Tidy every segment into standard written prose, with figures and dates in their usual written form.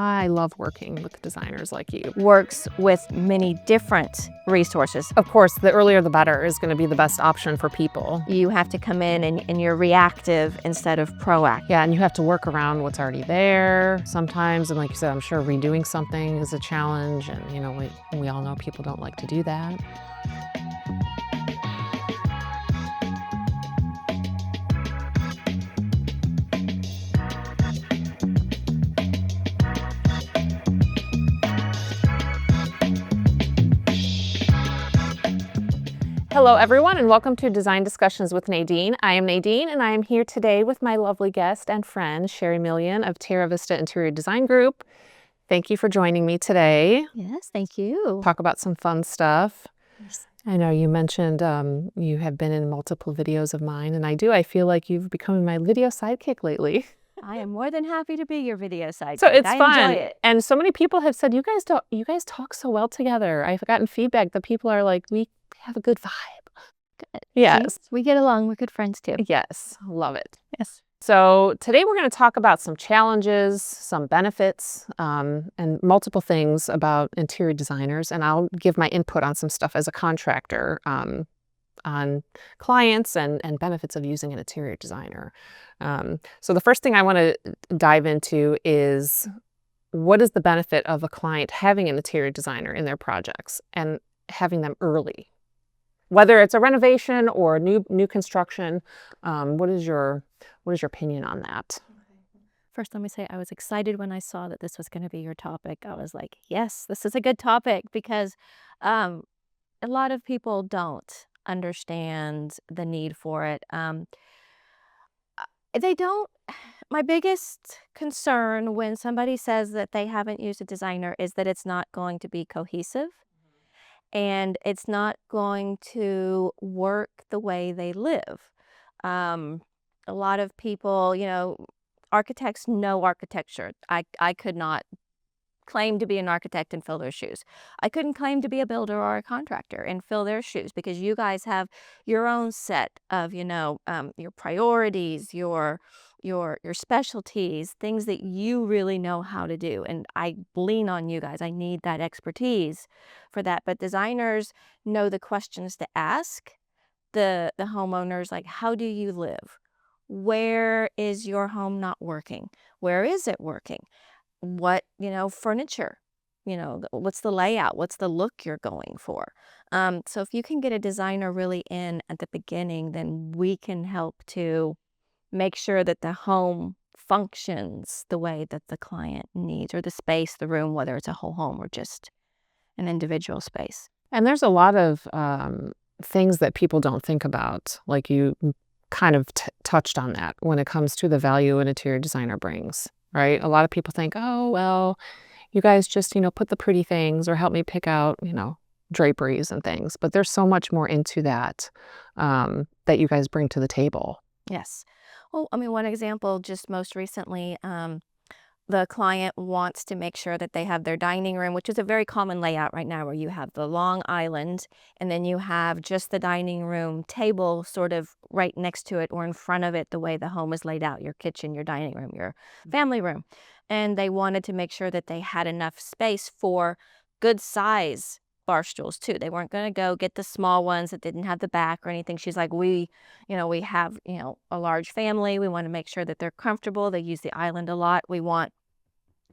I love working with designers like you. Works with many different resources. Of course, the earlier the better is going to be the best option for people. You have to come in and you're reactive instead of proactive. Yeah, and you have to work around what's already there sometimes. And like you said, I'm sure redoing something is a challenge. And, you know, we all know people don't like to do that. Hello everyone and welcome to Design Discussions with Nadine. I am Nadine and I am here today with my lovely guest and friend, Sherry Millien of Terravista Interior Design Group. Thank you for joining me today. Yes, thank you. Talk about some fun stuff. Yes. I know you mentioned you have been in multiple videos of mine, and I feel like you've become my video sidekick lately. I am more than happy to be your video sidekick. So it's fun. Enjoy it. And so many people have said, you guys talk so well together. I've gotten feedback that people are like, we have a good vibe. Good. Yes. See? We get along. We're good friends too. Yes. Love it. Yes. So today we're going to talk about some challenges, some benefits, and multiple things about interior designers. And I'll give my input on some stuff as a contractor on clients and benefits of using an interior designer. So the first thing I want to dive into is what is the benefit of a client having an interior designer in their projects and having them early? Whether it's a renovation or new construction, what is your opinion on that? First, let me say I was excited when I saw that this was going to be your topic. I was like, yes, this is a good topic because a lot of people don't understand the need for it. They don't. My biggest concern when somebody says that they haven't used a designer is that it's not going to be cohesive. And it's not going to work the way they live. A lot of people, architects know architecture. I could not claim to be an architect and fill their shoes. I couldn't claim to be a builder or a contractor and fill their shoes because you guys have your own set of, your priorities, your specialties, things that you really know how to do. And I lean on you guys. I need that expertise for that. But designers know the questions to ask the homeowners, like, how do you live? Where is your home not working? Where is it working? What, furniture, what's the layout? What's the look you're going for? So if you can get a designer really in at the beginning, then we can help to make sure that the home functions the way that the client needs, or the space, the room, whether it's a whole home or just an individual space. And there's a lot of things that people don't think about, like you kind of touched on that when it comes to the value an interior designer brings, right? A lot of people think, oh, well, you guys just, put the pretty things or help me pick out, draperies and things. But there's so much more into that that you guys bring to the table. Yes. Well, one example, just most recently, the client wants to make sure that they have their dining room, which is a very common layout right now, where you have the long island and then you have just the dining room table sort of right next to it or in front of it, the way the home is laid out, your kitchen, your dining room, your family room. And they wanted to make sure that they had enough space for good size bar stools too. They weren't going to go get the small ones that didn't have the back or anything. She's like, we have, a large family. We want to make sure that they're comfortable. They use the island a lot. We want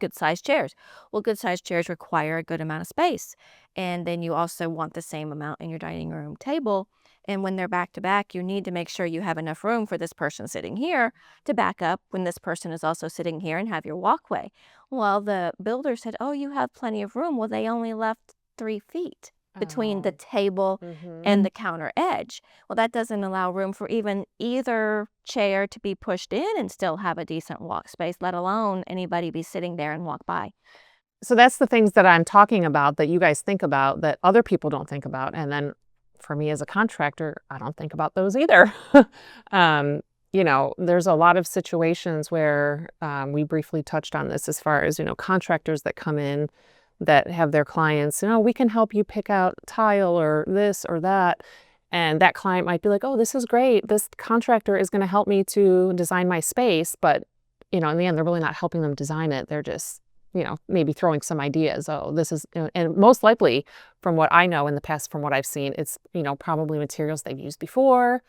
good sized chairs. Well, good sized chairs require a good amount of space. And then you also want the same amount in your dining room table. And when they're back to back, you need to make sure you have enough room for this person sitting here to back up when this person is also sitting here and have your walkway. Well, the builder said, oh, you have plenty of room. Well, they only left 3 feet between the table and the counter edge. Well, that doesn't allow room for even either chair to be pushed in and still have a decent walk space, let alone anybody be sitting there and walk by. So that's the things that I'm talking about that you guys think about that other people don't think about. And then for me as a contractor, I don't think about those either. There's a lot of situations where we briefly touched on this as far as, contractors that come in that have their clients, we can help you pick out tile or this or that. And that client might be like, oh, this is great. This contractor is going to help me to design my space. But, in the end, they're really not helping them design it. They're just, maybe throwing some ideas. Oh, this is, and most likely from what I know in the past, from what I've seen, it's, probably materials they've used before.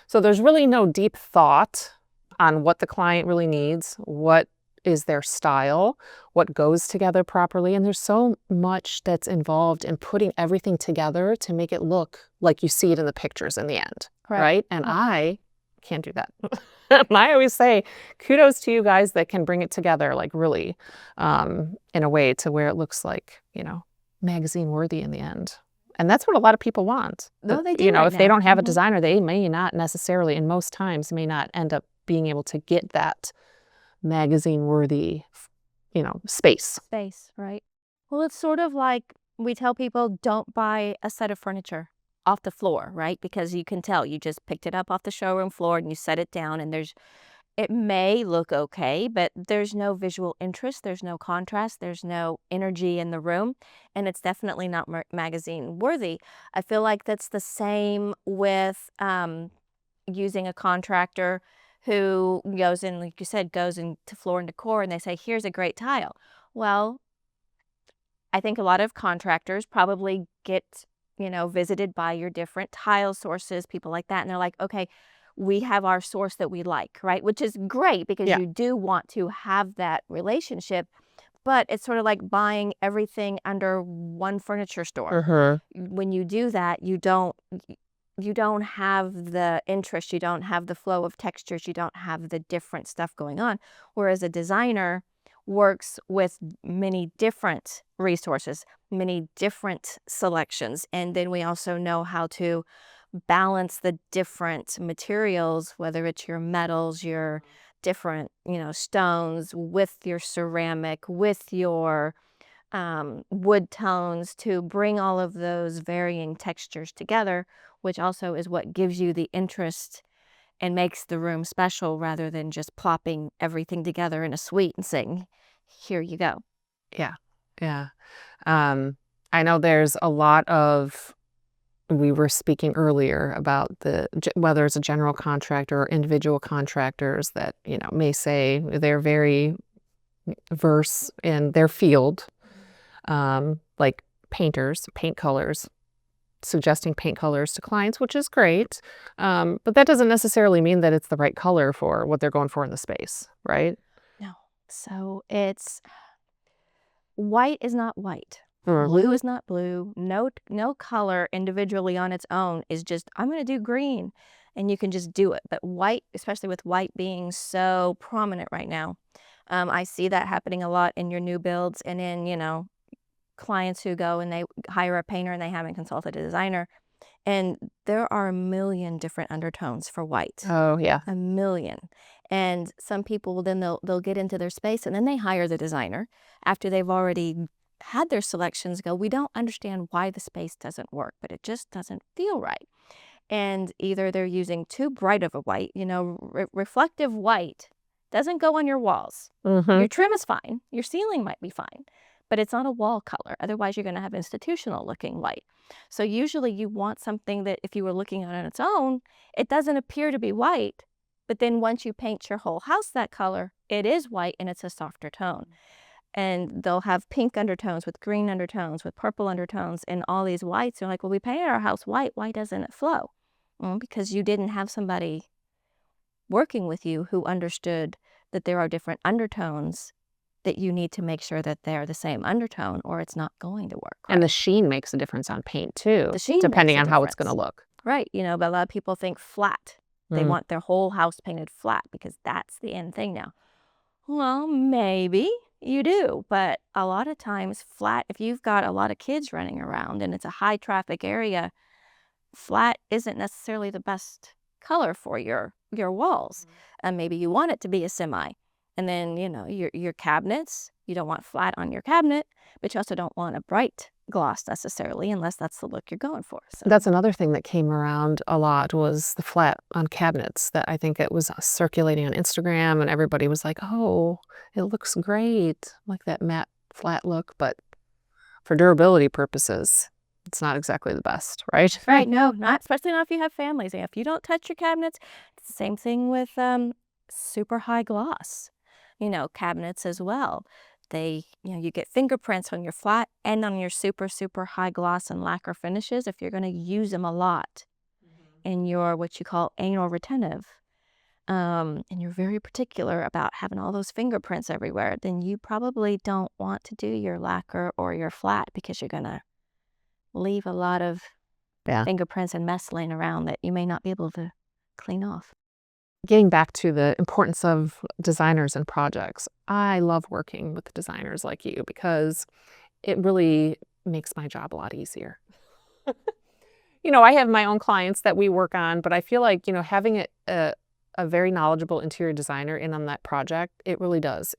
So there's really no deep thought on what the client really needs, what is their style, what goes together properly. And there's so much that's involved in putting everything together to make it look like you see it in the pictures in the end. Correct. Right? And I can't do that. And I always say, kudos to you guys that can bring it together, like really, in a way to where it looks like, magazine worthy in the end. And that's what a lot of people want. No, they do If they don't have a Mhm. designer, they may not necessarily, and most times may not end up being able to get that magazine worthy, space. Space, right? Well, it's sort of like we tell people don't buy a set of furniture off the floor, right? Because you can tell you just picked it up off the showroom floor and you set it down and it may look okay, but there's no visual interest, there's no contrast, there's no energy in the room, and it's definitely not magazine worthy. I feel like that's the same with using a contractor who goes in, like you said, goes into floor and decor and they say, here's a great tile. Well, I think a lot of contractors probably get, visited by your different tile sources, people like that. And they're like, okay, we have our source that we like, right? Which is great because Yeah. you do want to have that relationship. But it's sort of like buying everything under one furniture store. When you do that, you don't have the interest, you don't have the flow of textures, you don't have the different stuff going on. Whereas a designer works with many different resources, many different selections. And then we also know how to balance the different materials, whether it's your metals, your different, stones with your ceramic, with your wood tones to bring all of those varying textures together, which also is what gives you the interest and makes the room special rather than just plopping everything together in a suite and saying, here you go. Yeah. Yeah. I know there's a lot of, we were speaking earlier about whether it's a general contractor or individual contractors that, may say they're very verse in their field, like painters, paint colors, suggesting paint colors to clients, which is great. But that doesn't necessarily mean that it's the right color for what they're going for in the space, right? No. So it's white is not white. Mhm. Blue is not blue. No color individually on its own is just, I'm going to do green. And you can just do it. But white, especially with white being so prominent right now, I see that happening a lot in your new builds and in, clients who go and they hire a painter and they haven't consulted a designer. And there are a million different undertones for white. Oh, yeah. A million. And some people then they'll get into their space and then they hire the designer after they've already had their selections go, we don't understand why the space doesn't work, but it just doesn't feel right. And either they're using too bright of a white, reflective white doesn't go on your walls. Your trim is fine, your ceiling might be fine, but it's not a wall color. Otherwise, you're going to have institutional looking white. So usually you want something that if you were looking at it on its own, it doesn't appear to be white, but then once you paint your whole house that color, it is white and it's a softer tone. And they'll have pink undertones with green undertones, with purple undertones, and all these whites. You're like, well, we painted our house white. Why doesn't it flow? Well, because you didn't have somebody working with you who understood that there are different undertones that you need to make sure that they're the same undertone or it's not going to work. And the sheen makes a difference on paint too, The sheen depending makes on a how it's going to difference. look. Right. But a lot of people think flat. They want their whole house painted flat because that's the end thing now. Well, maybe you do, but a lot of times flat, if you've got a lot of kids running around and it's a high traffic area, flat isn't necessarily the best color for your walls. And maybe you want it to be a semi. And then, your cabinets, you don't want flat on your cabinet, but you also don't want a bright gloss necessarily unless that's the look you're going for. So That's another thing that came around a lot was the flat on cabinets, that I think it was circulating on Instagram and everybody was like, oh, it looks great, like that matte flat look, but for durability purposes, it's not exactly the best, right? Right, no, not especially not if you have families. If you don't touch your cabinets, it's the same thing with super high gloss, cabinets as well. you get fingerprints on your flat and on your super, super high gloss and lacquer finishes if you're going to use them a lot in your what you call anal retentive. And you're very particular about having all those fingerprints everywhere, then you probably don't want to do your lacquer or your flat because you're going to leave a lot of fingerprints and mess laying around that you may not be able to clean off. Getting back to the importance of designers and projects, I love working with designers like you because it really makes my job a lot easier. I have my own clients that we work on, but I feel like, having a very knowledgeable interior designer in on that project, it really does.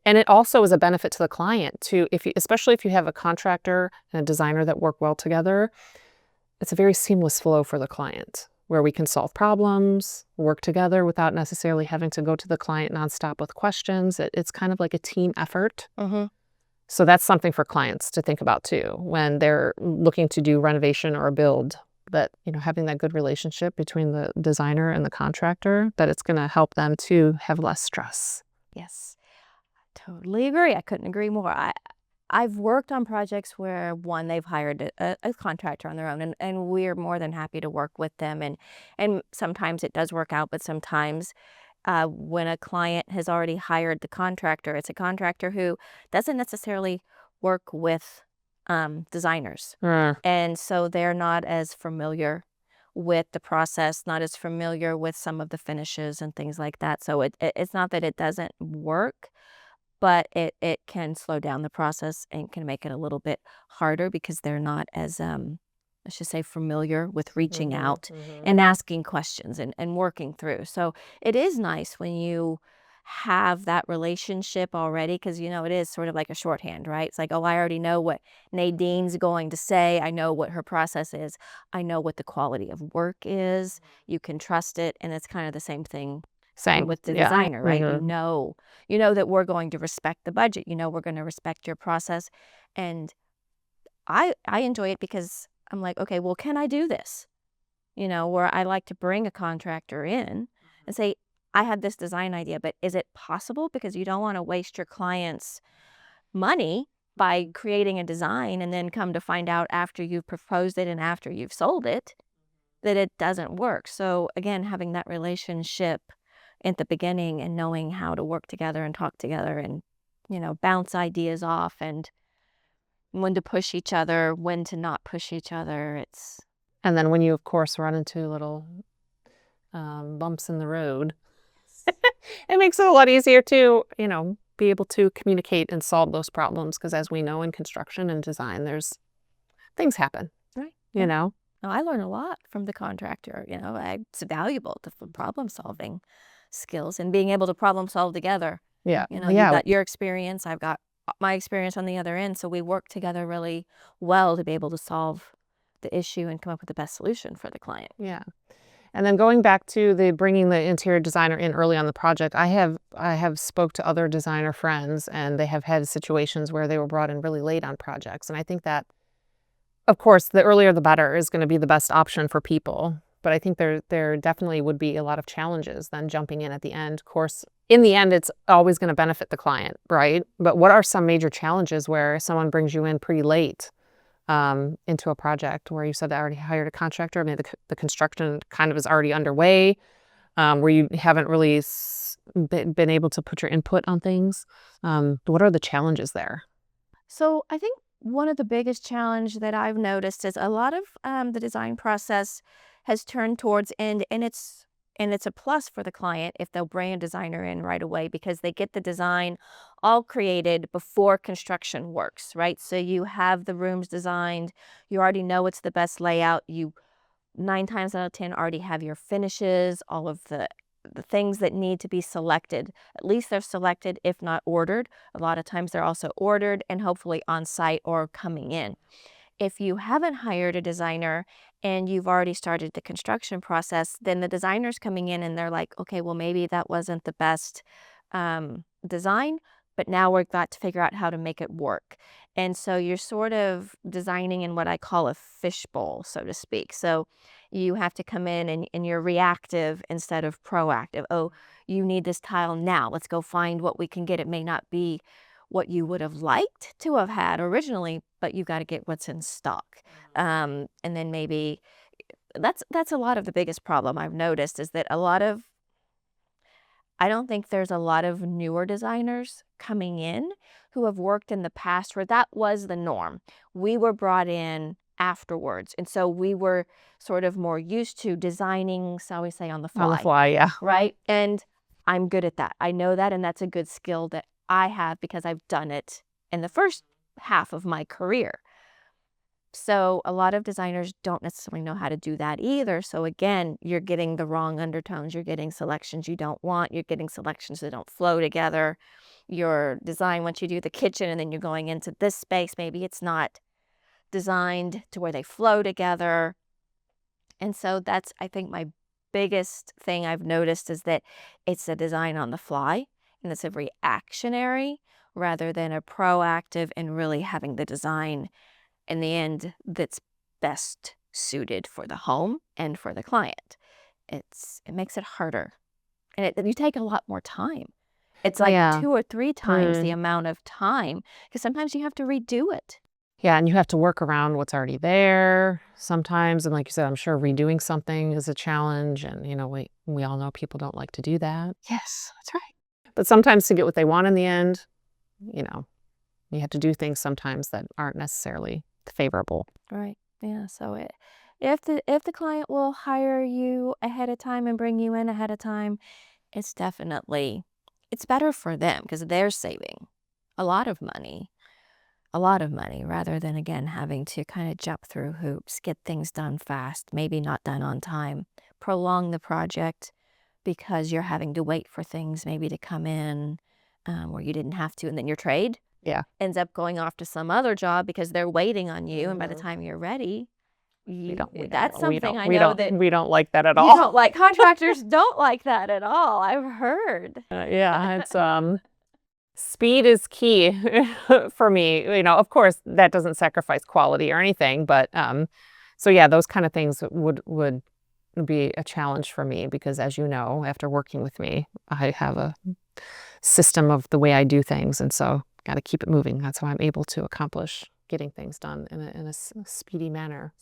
And it also is a benefit to the client too, especially if you have a contractor and a designer that work well together. It's a very seamless flow for the client where we can solve problems, work together without necessarily having to go to the client nonstop with questions. It's kind of like a team effort. So that's something for clients to think about too when they're looking to do renovation or a build, that having that good relationship between the designer and the contractor, that it's going to help them to have less stress. Yes, I totally agree. I couldn't agree more. I've worked on projects where they've hired a contractor on their own, and we're more than happy to work with them. And sometimes it does work out, but sometimes when a client has already hired the contractor, it's a contractor who doesn't necessarily work with designers. And so they're not as familiar with the process, not as familiar with some of the finishes and things like that. So it's not that it doesn't work, but it can slow down the process and can make it a little bit harder because they're not as let's just say familiar with reaching out and asking questions and working through. So it is nice when you have that relationship already, because it is sort of like a shorthand, right? It's like, oh, I already know what Nadine's going to say. I know what her process is. I know what the quality of work is. You can trust it. And it's kind of the same thing with the designer, right? You know that we're going to respect the budget. We're going to respect your process. And I enjoy it because I'm like, okay, well, can I do this? Where I like to bring a contractor in and say, I had this design idea, but is it possible? Because you don't want to waste your client's money by creating a design and then come to find out after you've proposed it and after you've sold it that it doesn't work. So again, having that relationship at the beginning and knowing how to work together and talk together and, bounce ideas off and when to push each other, when to not push each other. And then when you, of course, run into little bumps in the road, it makes it a lot easier to, be able to communicate and solve those problems. Because as we know in construction and design, things happen, right? No, I learn a lot from the contractor. It's valuable to problem solving skills and being able to problem solve together. Yeah. You've got your experience, I've got my experience on the other end, so we work together really well to be able to solve the issue and come up with the best solution for the client. Yeah. And then going back to bringing the interior designer in early on the project, I have spoke to other designer friends, and they have had situations where they were brought in really late on projects. And I think that, of course, the earlier the better is going to be the best option for people. But I think there definitely would be a lot of challenges then jumping in at the end. Of course, in the end, it's always going to benefit the client, right? But what are some major challenges where someone brings you in pretty late into a project where you said they already hired a contractor? I mean, the construction kind of is already underway, where you haven't really been able to put your input on things. What are the challenges there? So I think one of the biggest challenge that I've noticed is a lot of the design process has turned towards end, and it's a plus for the client if they'll bring a designer in right away because they get the design all created before construction works, right? So you have the rooms designed, you already know it's the best layout, you 9 times out of 10 already have your finishes, all of the things that need to be selected. At least they're selected, if not ordered. A lot of times they're also ordered and hopefully on site or coming in. If you haven't hired a designer and you've already started the construction process, then the designer's coming in and they're like, okay, well, maybe that wasn't the best design, but now we've got to figure out how to make it work. And so you're sort of designing in what I call a fishbowl, so to speak. So you have to come in and you're reactive instead of proactive. Oh, you need this tile now. Let's go find what we can get. It may not be what you would have liked to have had originally, but you got to get what's in stock. And then maybe that's a lot of the biggest problem I've noticed is that I don't think there's a lot of newer designers coming in who have worked in the past where that was the norm. We were brought in afterwards. And so we were sort of more used to designing, shall we say, on the fly. On the fly, yeah. Right? And I'm good at that. I know that, and that's a good skill that I have because I've done it in the first half of my career. So a lot of designers don't necessarily know how to do that either. So again, you're getting the wrong undertones. You're getting selections you don't want. You're getting selections that don't flow together. Your design, once you do the kitchen and then you're going into this space, maybe it's not designed to where they flow together. And so that's, I think, my biggest thing I've noticed is that it's a design on the fly and it's a reactionary rather than a proactive and really having the design in the end that's best suited for the home and for the client. It makes it harder. And you take a lot more time. It's like 2 or 3 times the amount of time because sometimes you have to redo it. Yeah, and you have to work around what's already there sometimes. And like you said, I'm sure redoing something is a challenge. And, we all know people don't like to do that. Yes, that's right. But sometimes to get what they want in the end, you have to do things sometimes that aren't necessarily favorable. Right. Yeah. So if the client will hire you ahead of time and bring you in ahead of time, it's better for them because they're saving a lot of money rather than, again, having to kind of jump through hoops, get things done fast, maybe not done on time, prolong the project because you're having to wait for things maybe to come in where you didn't have to. And then your trade ends up going off to some other job because they're waiting on you. And by the time you're ready, that's something I know that we don't like that at all. You don't like. Contractors don't like that at all. I've heard. It's speed is key for me. Of course, that doesn't sacrifice quality or anything, but so yeah, those kind of things would be a challenge for me because, as you know, after working with me, I have a system of the way I do things, and so got to keep it moving. That's how I'm able to accomplish getting things done in a speedy manner.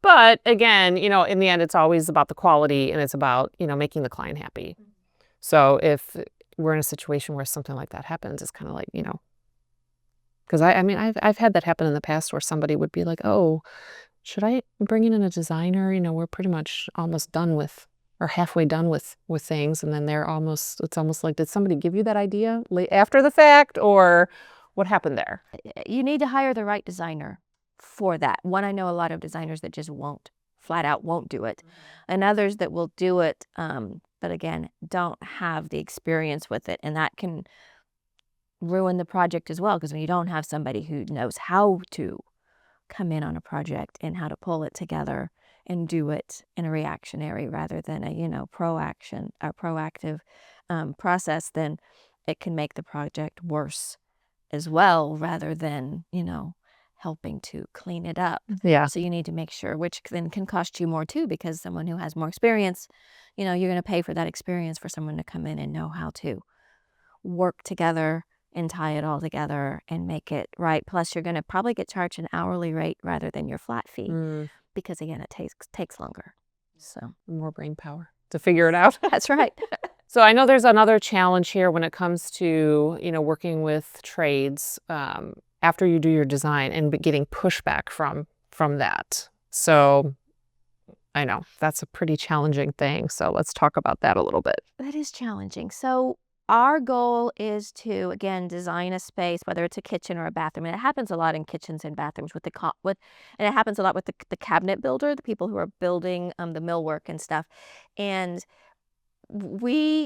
But again, in the end, it's always about the quality and it's about, making the client happy. So if we're in a situation where something like that happens, it's kind of like, because I've had that happen in the past where somebody would be like, oh, should I bring in a designer? We're pretty much almost done with or halfway done with things. And then it's almost like, did somebody give you that idea after the fact or what happened there? You need to hire the right designer for that. One, I know a lot of designers that just flat out won't do it. And others that will do it, but again, don't have the experience with it. And that can ruin the project as well, because when you don't have somebody who knows how to come in on a project and how to pull it together and do it in a reactionary rather than a proactive process, then it can make the project worse as well rather than, helping to clean it up. Yeah. So you need to make sure, which then can cost you more too, because someone who has more experience, you're going to pay for that experience for someone to come in and know how to work together and tie it all together and make it right. Plus, you're going to probably get charged an hourly rate rather than your flat fee because, again, it takes longer. So more brain power to figure it out. That's right. So I know there's another challenge here when it comes to, working with trades after you do your design and getting pushback from that. So I know that's a pretty challenging thing. So let's talk about that a little bit. That is challenging. So our goal is to, again, design a space, whether it's a kitchen or a bathroom. And it happens a lot in kitchens and bathrooms and it happens a lot with the cabinet builder, the people who are building the millwork and stuff. And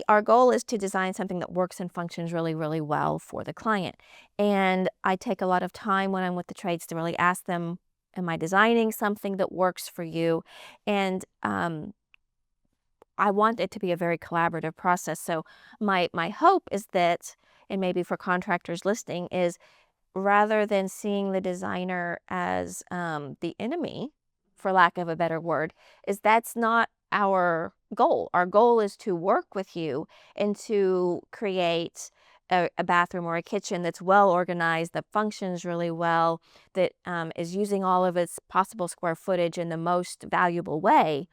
our goal is to design something that works and functions really, really well for the client. And I take a lot of time when I'm with the trades to really ask them, am I designing something that works for you? And I want it to be a very collaborative process. So my hope is that, and maybe for contractors listening, is rather than seeing the designer as the enemy, for lack of a better word, is that's not our goal. Our goal is to work with you and to create a bathroom or a kitchen that's well organized, that functions really well, that is using all of its possible square footage in the most valuable way,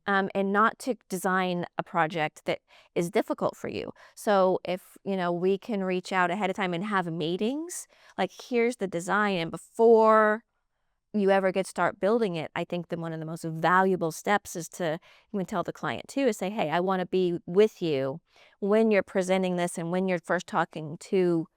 and not to design a project that is difficult for you. So if, we can reach out ahead of time and have meetings, like here's the design, and before you ever start building it, I think that one of the most valuable steps is to even tell the client too, is say, hey, I want to be with you when you're presenting this and when you're first talking to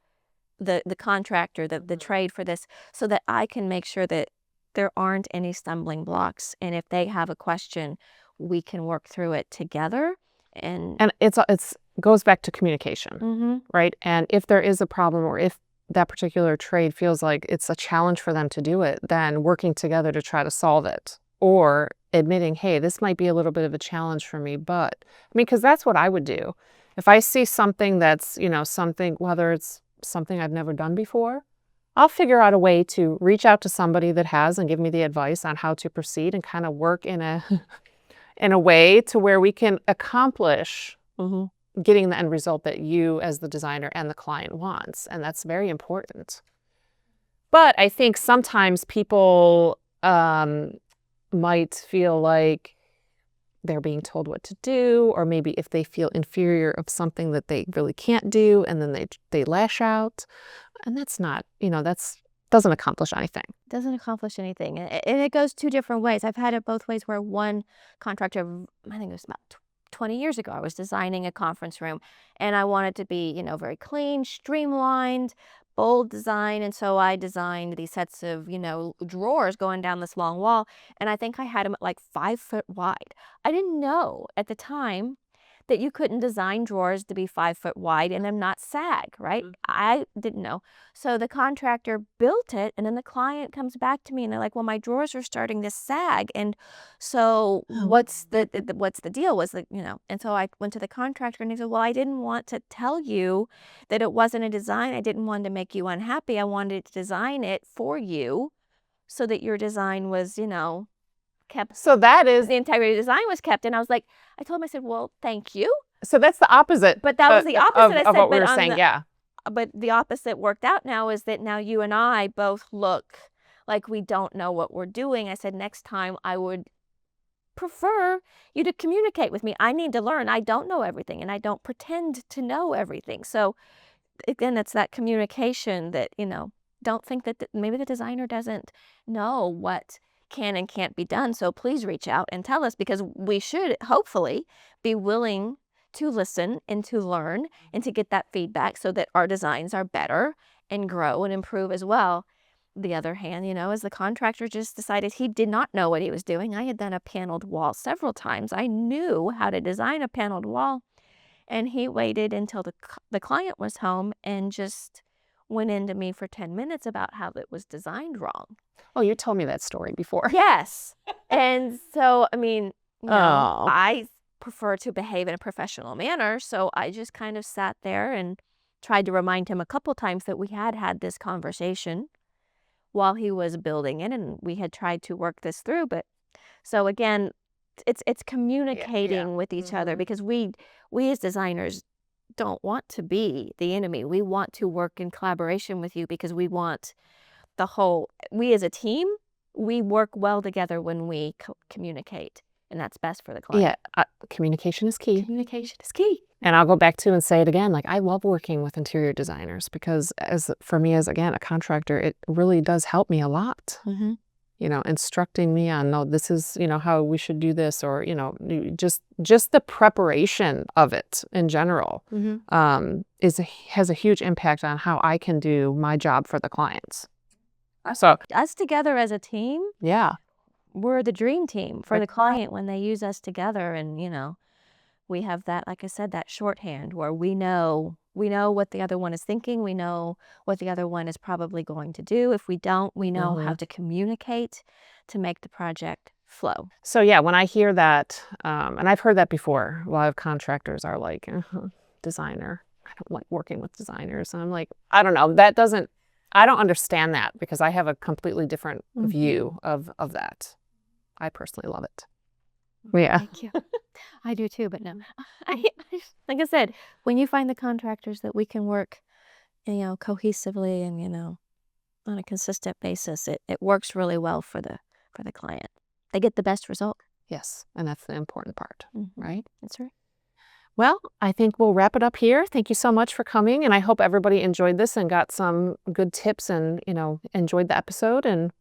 the contractor, the trade for this, so that I can make sure that there aren't any stumbling blocks. And if they have a question, we can work through it together. And it's goes back to communication, Mhm. right? And if there is a problem, or if that particular trade feels like it's a challenge for them to do it, then working together to try to solve it, or admitting, hey, this might be a little bit of a challenge for me, but because that's what I would do. If I see something that's, something, whether it's something I've never done before, I'll figure out a way to reach out to somebody that has and give me the advice on how to proceed, and kind of work in a in a way to where we can accomplish getting the end result that you as the designer and the client wants. And that's very important. But I think sometimes people might feel like they're being told what to do, or maybe if they feel inferior of something that they really can't do, and then they lash out. And that's not, that's doesn't accomplish anything. Doesn't accomplish anything. And it goes two different ways. I've had it both ways, where one contractor, I think it was about 20 years ago, I was designing a conference room, and I wanted to be, very clean, streamlined, bold design. And so I designed these sets of, drawers going down this long wall. And I think I had them at like 5 foot wide. I didn't know at the time that you couldn't design drawers to be 5 foot wide and them not sag, right? I didn't know. So the contractor built it, and then the client comes back to me and they're like, well, my drawers are starting to sag. And so what's the deal? Was the, and so I went to the contractor, and he said, well, I didn't want to tell you that it wasn't a design. I didn't want to make you unhappy. I wanted to design it for you so that your design was, kept. So that is The integrity of design was kept. And I told him, I said, well, thank you. So that's the opposite. But that was the opposite. I said, of what we but were on saying. the- Yeah. But the opposite worked out now, is that now you and I both look like we don't know what we're doing. I said, next time I would prefer you to communicate with me. I need to learn. I don't know everything, and I don't pretend to know everything. So again, it's that communication that, don't think that maybe the designer doesn't know what can and can't be done. So please reach out and tell us, because we should hopefully be willing to listen and to learn and to get that feedback, so that our designs are better and grow and improve as well. The other hand, as the contractor just decided he did not know what he was doing. I had done a paneled wall several times. I knew how to design a paneled wall. And he waited until the client was home and just went into me for 10 minutes about how it was designed wrong. Oh, you told me that story before. Yes. And so, I mean, Oh. I prefer to behave in a professional manner. So I just kind of sat there and tried to remind him a couple times that we had this conversation while he was building it, and we had tried to work this through. But so again, it's communicating with each other, because we as designers don't want to be the enemy. We want to work in collaboration with you, because we want we as a team, we work well together when we communicate, and that's best for the client. Yeah, communication is key. Communication is key. And I'll go back to and say it again, like I love working with interior designers, because for me as, again, a contractor, it really does help me a lot. Instructing me on, no, this is, how we should do this, or, just the preparation of it in general has a huge impact on how I can do my job for the clients. So Us together as a team, yeah, we're the dream team for the client when they use us together. And, we have that, like I said, that shorthand where we know what the other one is thinking. We know what the other one is probably going to do. If we don't, we know how to communicate to make the project flow. So yeah, when I hear that, and I've heard that before, a lot of contractors are like, designer, I don't like working with designers. And I'm like, I don't know, I don't understand that, because I have a completely different view of that. I personally love it. Yeah. Thank you. I do too, but no. Like I said, when you find the contractors that we can work cohesively and on a consistent basis, it works really well for the client. They get the best result. Yes, and that's the important part, right? That's right. Well, I think we'll wrap it up here. Thank you so much for coming, and I hope everybody enjoyed this and got some good tips and, enjoyed the episode, and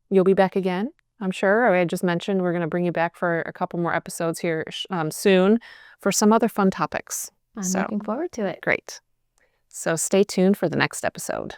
you'll be back again, I'm sure. I just mentioned we're going to bring you back for a couple more episodes here soon for some other fun topics. I'm looking forward to it. Great. So stay tuned for the next episode.